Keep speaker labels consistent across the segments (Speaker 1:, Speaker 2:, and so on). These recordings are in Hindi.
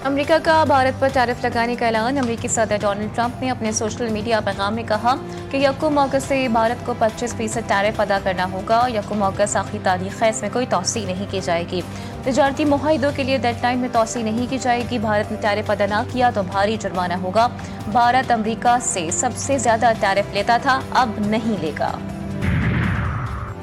Speaker 1: अमेरिका का भारत पर टैरिफ लगाने का ऐलान। अमेरिकी सदर डोनाल्ड ट्रंप ने अपने सोशल मीडिया पैगाम में कहा कि यकम अगस्त से भारत को 25% टैरिफ अदा करना होगा। यकम अगस्त आखिरी तारीख है, इसमें कोई तोसी नहीं की जाएगी। तजारती मुआहिदों के लिए डेडलाइन में तोसी नहीं की जाएगी। भारत ने टैरिफ अदा न किया तो भारी जुर्माना होगा। भारत अमेरिका से सबसे ज्यादा टैरिफ लेता था, अब नहीं लेगा।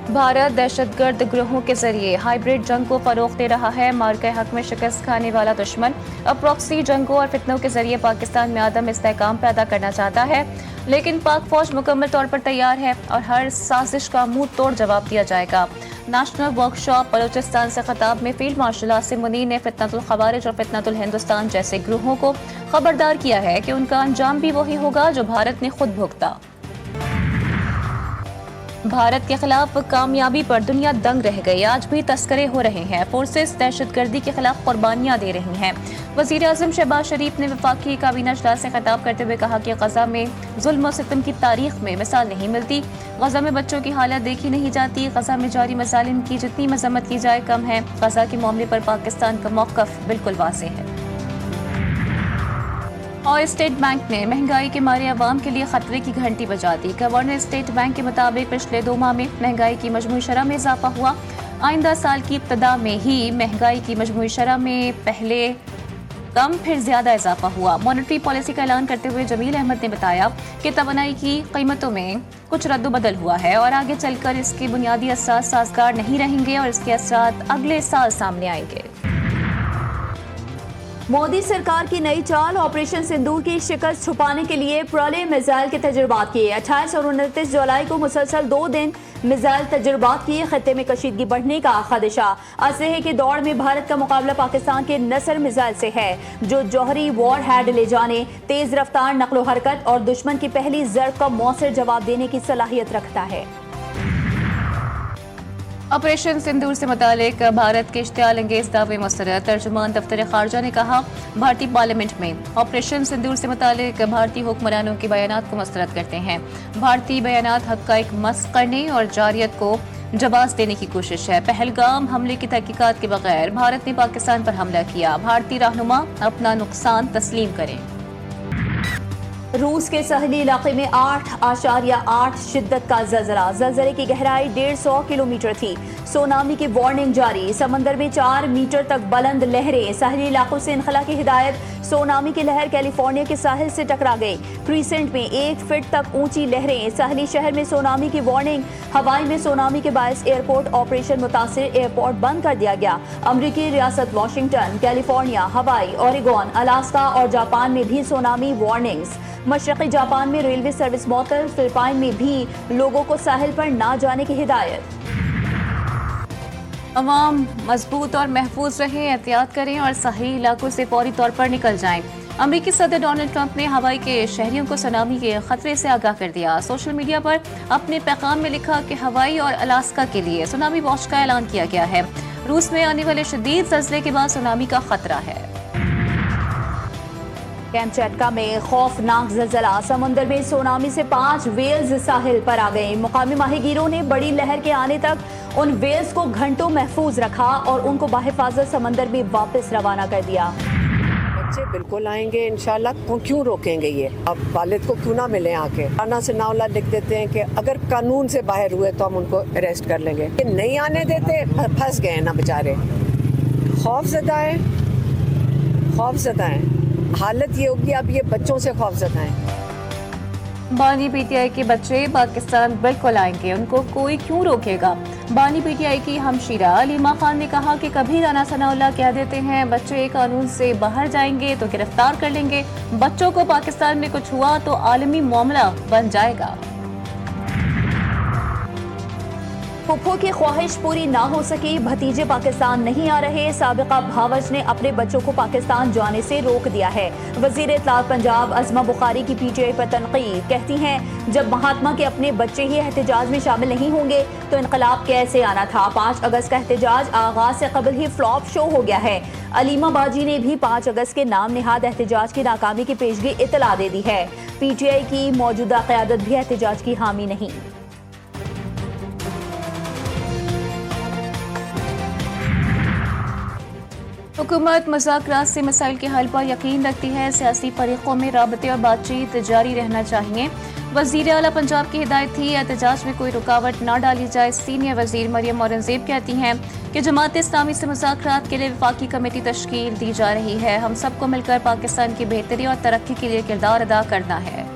Speaker 1: भारत दहशतगर्द गिरोहों के जरिए हाइब्रिड जंग को फरोग दे रहा है। मार्के हक में शिकस्त खाने वाला दुश्मन अब प्रॉक्सी जंगों और फितनों के जरिए पाकिस्तान में आदम इस्तेहकाम पैदा करना चाहता है, लेकिन पाक फौज मुकम्मल तौर पर तैयार है और हर साजिश का मुंह तोड़ जवाब दिया जाएगा। नेशनल वर्कशॉप बलूचिस्तान से खिताब में फील्ड मार्शल आसिम मुनीर ने फितनतुल खवारिज और फितनतुल हिंदुस्तान जैसे गिरोहों को खबरदार किया है कि उनका अंजाम भी वही होगा जो भारत ने खुद भुगता। भारत के खिलाफ कामयाबी पर दुनिया दंग रह गई। आज भी तस्करे हो रहे हैं। फोर्सेस दहशतगर्दी के खिलाफ कुर्बानियां दे रही हैं। वजीर आजम शहबाज शरीफ ने वफाकी काबीना इजलास से खिताब करते हुए कहा कि गजा में जुल्म और सितम की तारीख में मिसाल नहीं मिलती। गजा में बच्चों की हालत देखी नहीं जाती। गजा में जारी मसालिम की जितनी मजम्मत की जाए कम है। गजा के मामले पर पाकिस्तान का मौक़िफ़ बिल्कुल वाज़ेह है। और स्टेट बैंक ने महंगाई के मारे अवाम के लिए खतरे की घंटी बजा दी। गवर्नर स्टेट बैंक के मुताबिक पिछले 2 माह में महंगाई की मजमूई शरह में इजाफा हुआ। आइंदा साल की इब्तदा में ही महंगाई की मजमूई शरह में पहले कम फिर ज्यादा इजाफा हुआ। मॉनेटरी पॉलिसी का ऐलान करते हुए जमील अहमद ने बताया कि तवानाई की कीमतों में कुछ रद्दबदल हुआ है और आगे चलकर इसके बुनियादी असरात साजगार नहीं रहेंगे और इसके असरात अगले साल सामने आएंगे।
Speaker 2: मोदी सरकार की नई चाल, ऑपरेशन सिंदूर की शिकस्त छुपाने के लिए प्रलय मिसाइल के तजुर्बात किए। 28 और 29 जुलाई को मुसलसल 2 दिन मिसाइल तजुर्बात किए। खत्ते में कशीदगी बढ़ने का खदशा। असलहे की दौड़ में भारत का मुकाबला पाकिस्तान के नसर मिसाइल से है, जो जौहरी वॉर हेड ले जाने, तेज रफ्तार नकलो हरकत और दुश्मन की पहली जर्ब का मौसर जवाब देने की सलाहियत रखता है।
Speaker 1: ऑपरेशन सिंदूर से मुतालिक भारत के इश्तियाल अंगेज दावे मुस्तरद। तर्जुमान दफ्तर खारजा ने कहा, भारतीय पार्लियामेंट में ऑपरेशन सिंदूर से मुतालिक भारतीय हुक्मरानों के बयानात को मुस्तरद करते हैं। भारतीय बयानात हक़ाइक़ मस्ख़ करने और जारियत को जवाब देने की कोशिश है। पहलगाम हमले की तहकीकात के बगैर भारत ने पाकिस्तान पर हमला किया। भारतीय रहनुमा अपना नुकसान तस्लीम करें।
Speaker 2: रूस के सहली इलाके में 8.8 शिद्दत का ज़लज़ला। ज़लज़ले की गहराई 150 किलोमीटर थी। सुनामी की वार्निंग जारी। समंदर में 4 मीटर तक बुलंद लहरें। सहली इलाकों से इनखला की हिदायत। सुनामी की लहर कैलिफोर्निया के साहिल से टकरा गई। क्रीसेंट में 1 फीट तक ऊंची लहरें। सहली शहर में सुनामी की वार्निंग। हवाई में सुनामी के बायस एयरपोर्ट ऑपरेशन मुतासिर एयरपोर्ट बंद कर दिया गया। अमरीकी रियासत वाशिंगटन, कैलिफोर्निया, हवाई, ओरेगोन, अलास्का और जापान में भी सुनामी वार्निंग्स। मशरक़ी जापान में रेलवे सर्विस मअतल। फिलिपाइन में भी लोगों को साहिल पर ना जाने की हिदायत।
Speaker 1: अवाम मजबूत और महफूज रहें, एहतियात करें और सही इलाकों से फौरी तौर पर निकल जाएं। अमेरिकी सदर डोनाल्ड ट्रंप ने हवाई के शहरियों को सुनामी के खतरे से आगाह कर दिया। सोशल मीडिया पर अपने पैगाम में लिखा कि हवाई और अलास्का के लिए सुनामी वॉच का ऐलान किया गया है। रूस में आने वाले शदीद ज़लज़ले के बाद सुनामी का खतरा है।
Speaker 2: कैमचैटका में खौफनाक ज़लज़ला। समुद्र में सुनामी से 5 वेल्स साहिल पर आ गए। मुकामी माहिगीरों ने बड़ी लहर के आने तक उन वेल्स को घंटों महफूज रखा और उनको बाहिफाजत समंदर में वापस रवाना कर दिया।
Speaker 3: बच्चे बिल्कुल आएंगे इंशाल्लाह। क्यों रोकेंगे ये? अब वालिद को क्यों ना मिले आके? आना से नावला लिख देते हैं कि अगर कानून से बाहर हुए तो हम उनको अरेस्ट कर लेंगे। ये नहीं आने देते, फंस गए ना बेचारे। खौफज़दा है, खौफज़दा है। हालत ये होगी अब ये बच्चों से खौफज़दा है।
Speaker 1: बानी पीटीआई के बच्चे पाकिस्तान बिल्कुल आएंगे, उनको कोई क्यों रोकेगा? बानी पीटीआई की हमशीरा अलीमा खान ने कहा कि कभी राना सनाउल्लाह कह देते हैं बच्चे कानून से बाहर जाएंगे तो गिरफ्तार कर लेंगे। बच्चों को पाकिस्तान में कुछ हुआ तो आलमी मामला बन जाएगा।
Speaker 2: फुफ्फो की ख्वाहिश पूरी ना हो सकी, भतीजे पाकिस्तान नहीं आ रहे। साबिका भावज ने अपने बच्चों को पाकिस्तान जाने से रोक दिया है। वजीर इत्तलात पंजाब अज़मा बुखारी की पीटीआई पर तनकीद। कहती हैं, जब महात्मा के अपने बच्चे ही एहतजाज में शामिल नहीं होंगे तो इनकलाब कैसे आना था? 5 अगस्त का एहतजाज आगाज से कबल ही फ्लॉप शो हो गया है। अलीमा बाजी ने भी 5 अगस्त के नाम निहाद एहतजाज की नाकामी की पेशगी इतला दे दी है। पीटीआई की मौजूदा क़यादत भी एहतजाज की हामी नहीं।
Speaker 1: हुकूमत मुज़ाकरात से मसाइल के हल पर यकीन रखती है। सियासी फरीकों में राबते और बातचीत जारी रहना चाहिए। वज़ीर आला पंजाब की हिदायत थी एहतजाज में कोई रुकावट न डाली जाए। सीनियर वज़ीर मरियम औरंगज़ेब कहती हैं कि जमात इस्लामी से मुज़ाकरात के लिए वफाकी कमेटी तश्कील दी जा रही है। हम सबको मिलकर पाकिस्तान की बेहतरी और तरक्की के लिए किरदार अदा करना है।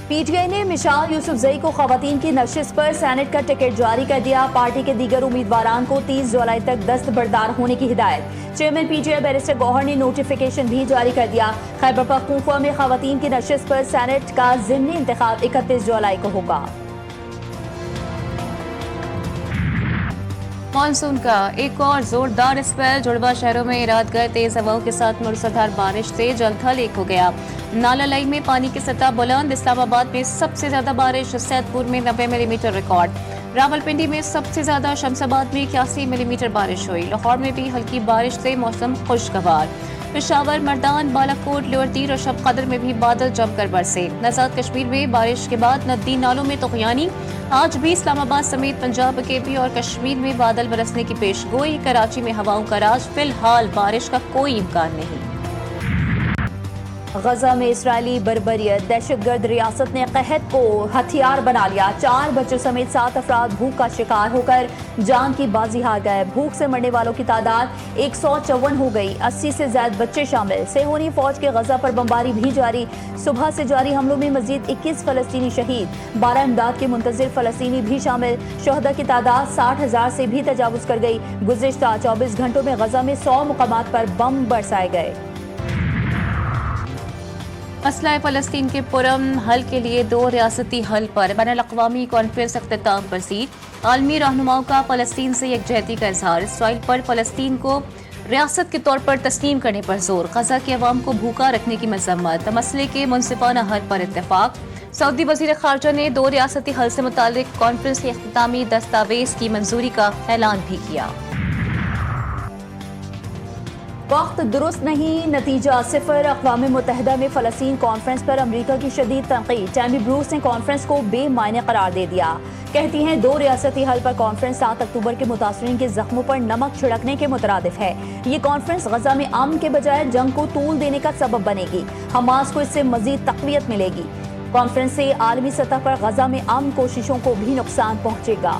Speaker 2: पीटीआई ने मिशाल यूसुफजई को खवातीन की नशिस्त पर सेनेट का टिकट जारी कर दिया। पार्टी के दीगर उम्मीदवारान को 30 जुलाई तक दस्तबरदार होने की हिदायत। चेयरमैन पीटीआई बैरिस्टर गौहर ने नोटिफिकेशन भी जारी कर दिया। खैबर पख्तूनख्वा में खवातीन की नशिस्त पर सेनेट का ज़िमनी इंतखाब 31 जुलाई को होगा।
Speaker 1: मानसून का एक और जोरदार स्पेल। जुड़वा शहरों में रातगर तेज हवाओं के साथ मूसलाधार बारिश से जलथल एक हो गया। नाला लाई में पानी की सतह बुलंद। इस्लामाबाद में सबसे ज्यादा बारिश। सैदपुर में 90 मिलीमीटर रिकॉर्ड। रावलपिंडी में सबसे ज्यादा। शमशाबाद में 81 मिलीमीटर बारिश हुई। लाहौर में भी हल्की बारिश से मौसम खुशगवार। पेशावर, मर्दान, बालाकोट, लोअर और शब कदर में भी बादल जमकर बरसे। आजाद कश्मीर में बारिश के बाद नदी नालों में तुग़यानी। आज भी इस्लामाबाद समेत पंजाब के भी और कश्मीर में बादल बरसने की पेशगोई। कराची में हवाओं का राज। फिलहाल बारिश का कोई इम्कान नहीं।
Speaker 2: गजा में इसराइली बर्बरियत। दहशतगर्द रियासत ने कहत को हथियार बना लिया। 4 बच्चों समेत 7 अफराद भूख का शिकार होकर जान की बाजी हार गए। भूख से मरने वालों की तादाद 154 हो गई। 80 से ज्यादा बच्चे शामिल। सेहोनी फौज के गजा पर बमबारी भी जारी। सुबह से जारी हमलों में मजीद 21 फलस्तीनी शहीद। 12 इमदाद के मुंतजिर फलस्तीनी भी शामिल। शोहदा की तादाद 60,000 से भी तजावुज कर गई। गुज़िश्ता 24 घंटों में गजा में 100 मुकामात पर बम बरसाए गए।
Speaker 1: मसला फ़लस्तीन के पुरअमन हल के लिए 2 रियासती हल पर बैनुल-अक़वामी कॉन्फ्रेंस अख्तिताम पज़ीर। आलमी रहनुमाओं का फ़लस्तीन से यकजहती का इज़हार। इसराइल पर फ़लस्तीन को रियासत के तौर पर तस्लीम करने पर जोर। गजा के अवाम को भूखा रखने की मजम्मत। मसले के मुनसिफाना हल पर इत्तेफाक। सऊदी वज़ीर ख़ारजा ने 2 रियासती हल से मुताल्लिक़ कॉन्फ्रेंस के इख्तितामी दस्तावेज़ की मंजूरी का ऐलान भी किया।
Speaker 2: वक्त दुरुस्त नहीं, नतीजा सिफर। अक़वाम मुत्तहिदा में फ़लस्तीन कॉन्फ्रेंस पर अमरीका की शदीद तनक़ीद। टैमी ब्रूस ने कॉन्फ्रेंस को बेमायने करार दे दिया। कहती हैं 2 रियासती हल पर कॉन्फ्रेंस 7 अक्टूबर के मुतासरीन के जख्मों पर नमक छिड़कने के मुतरादिफ है। ये कॉन्फ्रेंस गजा में अमन के बजाय जंग को तूल देने का सबब बनेगी। हमास को इससे मजीद तक़वियत मिलेगी। कॉन्फ्रेंस से आलमी सतह पर गजा में अमन कोशिशों को भी नुकसान पहुँचेगा।